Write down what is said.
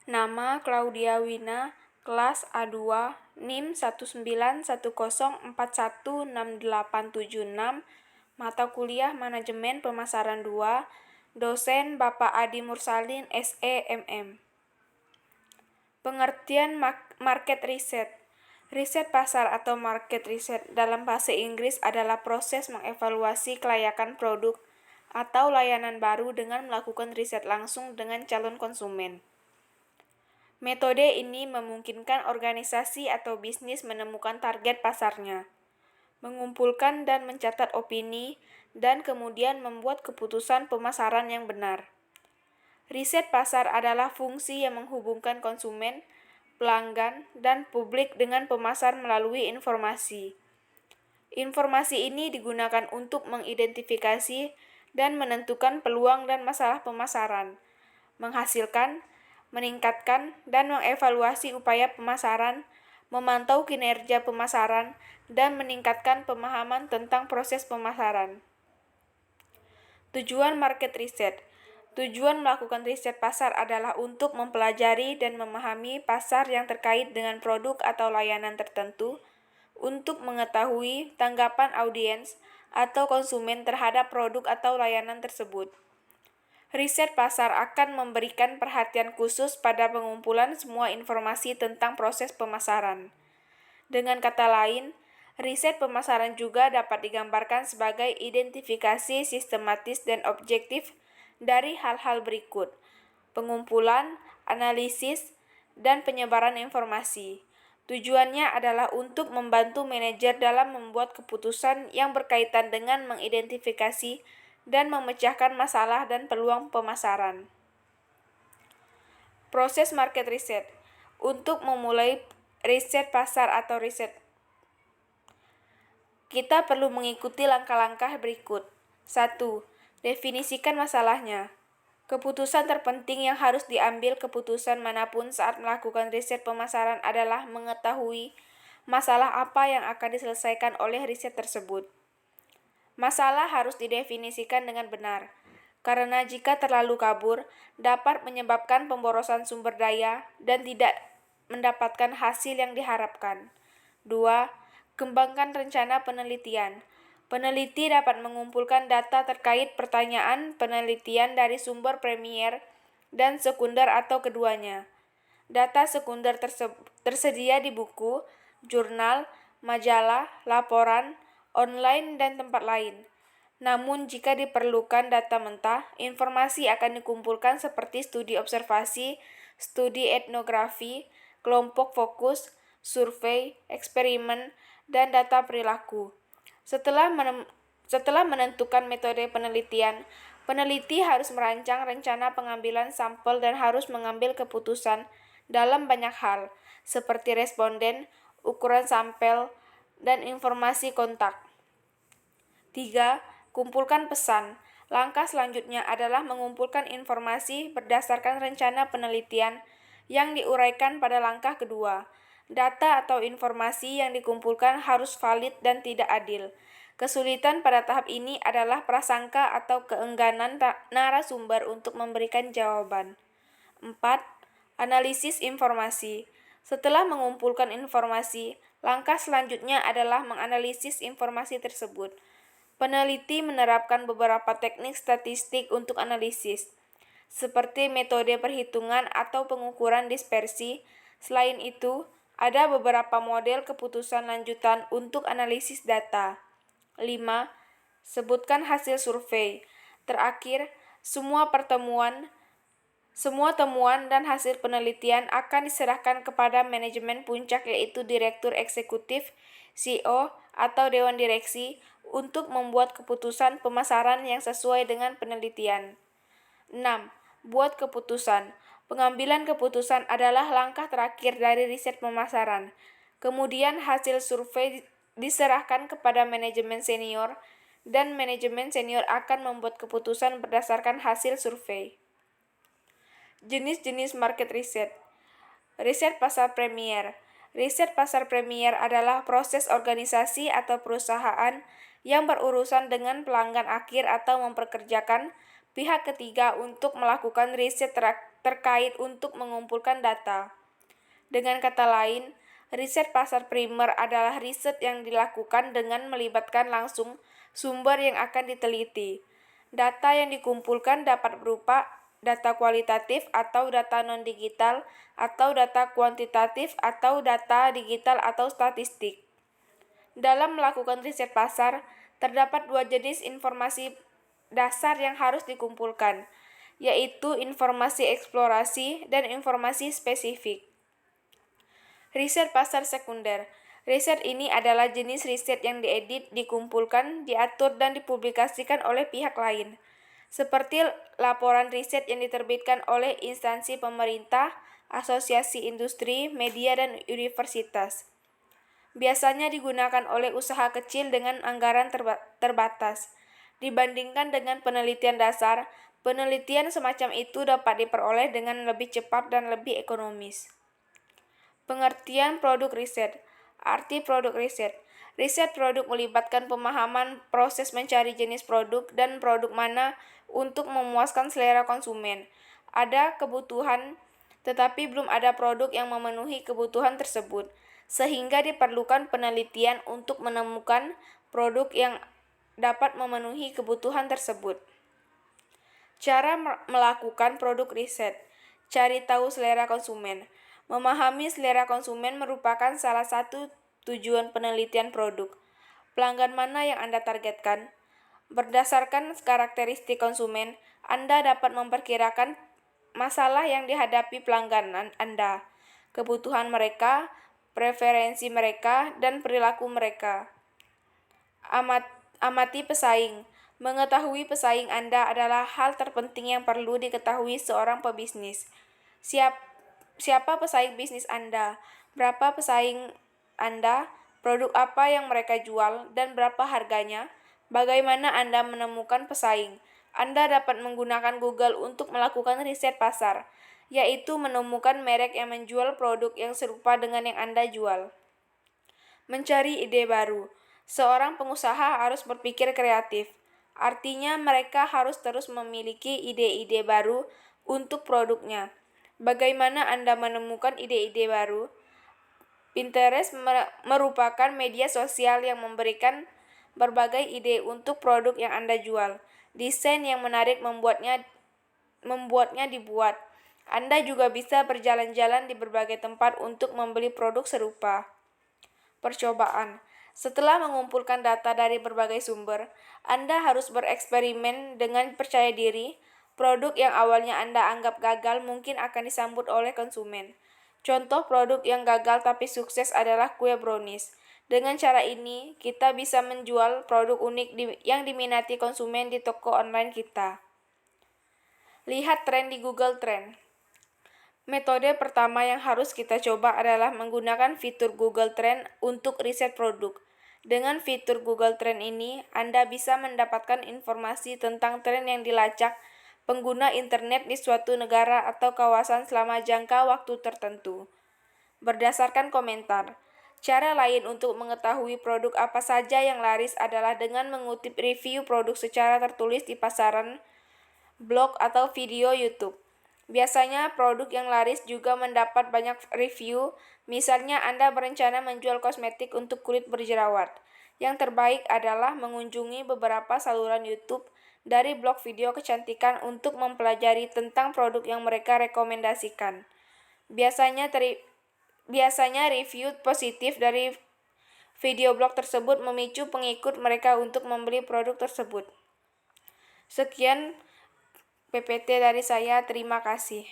Nama Claudia Wina, kelas A2, NIM 19104168876, mata kuliah Manajemen Pemasaran 2, dosen Bapak Adi Mursalin, SE, MM. Pengertian market research. Riset pasar atau market research dalam bahasa Inggris adalah proses mengevaluasi kelayakan produk atau layanan baru dengan melakukan riset langsung dengan calon konsumen. Metode ini memungkinkan organisasi atau bisnis menemukan target pasarnya, mengumpulkan dan mencatat opini, dan kemudian membuat keputusan pemasaran yang benar. Riset pasar adalah fungsi yang menghubungkan konsumen, pelanggan, dan publik dengan pemasar melalui informasi. Informasi ini digunakan untuk mengidentifikasi dan menentukan peluang dan masalah pemasaran, menghasilkan, meningkatkan, dan mengevaluasi upaya pemasaran, memantau kinerja pemasaran, dan meningkatkan pemahaman tentang proses pemasaran. Tujuan market research. Tujuan melakukan riset pasar adalah untuk mempelajari dan memahami pasar yang terkait dengan produk atau layanan tertentu, untuk mengetahui tanggapan audiens atau konsumen terhadap produk atau layanan tersebut. Riset pasar akan memberikan perhatian khusus pada pengumpulan semua informasi tentang proses pemasaran. Dengan kata lain, riset pemasaran juga dapat digambarkan sebagai identifikasi sistematis dan objektif dari hal-hal berikut: pengumpulan, analisis, dan penyebaran informasi. Tujuannya adalah untuk membantu manajer dalam membuat keputusan yang berkaitan dengan mengidentifikasi dan memecahkan masalah dan peluang pemasaran. Proses market research. Untuk memulai riset pasar atau riset, kita perlu mengikuti langkah-langkah berikut. 1. Definisikan masalahnya. Keputusan terpenting yang harus diambil keputusan manapun saat melakukan riset pemasaran adalah mengetahui masalah apa yang akan diselesaikan oleh riset tersebut. Masalah harus didefinisikan dengan benar, karena jika terlalu kabur, dapat menyebabkan pemborosan sumber daya dan tidak mendapatkan hasil yang diharapkan. 2. Kembangkan rencana penelitian. Peneliti dapat mengumpulkan data terkait pertanyaan penelitian dari sumber primer dan sekunder atau keduanya. Data sekunder tersedia di buku, jurnal, majalah, laporan, online, dan tempat lain. Namun, jika diperlukan data mentah, informasi akan dikumpulkan seperti studi observasi, studi etnografi, kelompok fokus, survei, eksperimen, dan data perilaku. Setelah menentukan metode penelitian, peneliti harus merancang rencana pengambilan sampel dan harus mengambil keputusan dalam banyak hal, seperti responden, ukuran sampel, dan informasi kontak. 3. Kumpulkan pesan. Langkah selanjutnya adalah mengumpulkan informasi berdasarkan rencana penelitian yang diuraikan pada langkah kedua. Data atau informasi yang dikumpulkan harus valid dan tidak adil. Kesulitan pada tahap ini adalah prasangka atau keengganan narasumber untuk memberikan jawaban. 4. Analisis informasi. Setelah mengumpulkan informasi, langkah selanjutnya adalah menganalisis informasi tersebut. Peneliti menerapkan beberapa teknik statistik untuk analisis, seperti metode perhitungan atau pengukuran dispersi. Selain itu, ada beberapa model keputusan lanjutan untuk analisis data. 5. Sebutkan hasil survei. Terakhir, semua temuan dan hasil penelitian akan diserahkan kepada manajemen puncak, yaitu Direktur Eksekutif, CEO, atau Dewan Direksi, untuk membuat keputusan pemasaran yang sesuai dengan penelitian. 6. Buat keputusan. Pengambilan keputusan adalah langkah terakhir dari riset pemasaran. Kemudian hasil survei diserahkan kepada manajemen senior, dan manajemen senior akan membuat keputusan berdasarkan hasil survei. Jenis-jenis market research. Riset pasar premier. Riset pasar premier adalah proses organisasi atau perusahaan yang berurusan dengan pelanggan akhir atau memperkerjakan pihak ketiga untuk melakukan riset terkait untuk mengumpulkan data. Dengan kata lain, riset pasar primer adalah riset yang dilakukan dengan melibatkan langsung sumber yang akan diteliti. Data yang dikumpulkan dapat berupa data kualitatif atau data non-digital, atau data kuantitatif atau data digital atau statistik. Dalam melakukan riset pasar, terdapat dua jenis informasi dasar yang harus dikumpulkan, yaitu informasi eksplorasi dan informasi spesifik. Riset pasar sekunder. Riset ini adalah jenis riset yang diedit, dikumpulkan, diatur, dan dipublikasikan oleh pihak lain, seperti laporan riset yang diterbitkan oleh instansi pemerintah, asosiasi industri, media, dan universitas. Biasanya digunakan oleh usaha kecil dengan anggaran terbatas. Dibandingkan dengan penelitian dasar, penelitian semacam itu dapat diperoleh dengan lebih cepat dan lebih ekonomis. Pengertian produk riset. Arti produk riset. Riset produk melibatkan pemahaman proses mencari jenis produk dan produk mana untuk memuaskan selera konsumen. Ada kebutuhan, tetapi belum ada produk yang memenuhi kebutuhan tersebut, sehingga diperlukan penelitian untuk menemukan produk yang dapat memenuhi kebutuhan tersebut. Cara melakukan produk riset. Cari tahu selera konsumen. Memahami selera konsumen merupakan salah satu tujuan penelitian produk. Pelanggan mana yang Anda targetkan? Berdasarkan karakteristik konsumen, Anda dapat memperkirakan masalah yang dihadapi pelanggan Anda, kebutuhan mereka, preferensi mereka, dan perilaku mereka. Amati pesaing. Mengetahui pesaing Anda adalah hal terpenting yang perlu diketahui seorang pebisnis. Siapa pesaing bisnis Anda? Berapa pesaing Anda? Produk apa yang mereka jual dan berapa harganya? Bagaimana Anda menemukan pesaing? Anda dapat menggunakan Google untuk melakukan riset pasar, yaitu menemukan merek yang menjual produk yang serupa dengan yang Anda jual. Mencari ide baru. Seorang pengusaha harus berpikir kreatif. Artinya mereka harus terus memiliki ide-ide baru untuk produknya. Bagaimana Anda menemukan ide-ide baru? Pinterest merupakan media sosial yang memberikan berbagai ide untuk produk yang Anda jual. Desain yang menarik membuatnya dibuat. Anda juga bisa berjalan-jalan di berbagai tempat untuk membeli produk serupa. Percobaan. Setelah mengumpulkan data dari berbagai sumber, Anda harus bereksperimen dengan percaya diri. Produk yang awalnya Anda anggap gagal mungkin akan disambut oleh konsumen. Contoh produk yang gagal tapi sukses adalah kue brownies. Dengan cara ini, kita bisa menjual produk unik yang diminati konsumen di toko online kita. Lihat tren di Google Trend. Metode pertama yang harus kita coba adalah menggunakan fitur Google Trend untuk riset produk. Dengan fitur Google Trend ini, Anda bisa mendapatkan informasi tentang tren yang dilacak pengguna internet di suatu negara atau kawasan selama jangka waktu tertentu. Berdasarkan komentar, cara lain untuk mengetahui produk apa saja yang laris adalah dengan mengutip review produk secara tertulis di pasaran, blog, atau video YouTube. Biasanya produk yang laris juga mendapat banyak review. Misalnya Anda berencana menjual kosmetik untuk kulit berjerawat. Yang terbaik adalah mengunjungi beberapa saluran YouTube dari blog video kecantikan untuk mempelajari tentang produk yang mereka rekomendasikan. Biasanya review positif dari video blog tersebut memicu pengikut mereka untuk membeli produk tersebut. Sekian PPT dari saya, terima kasih.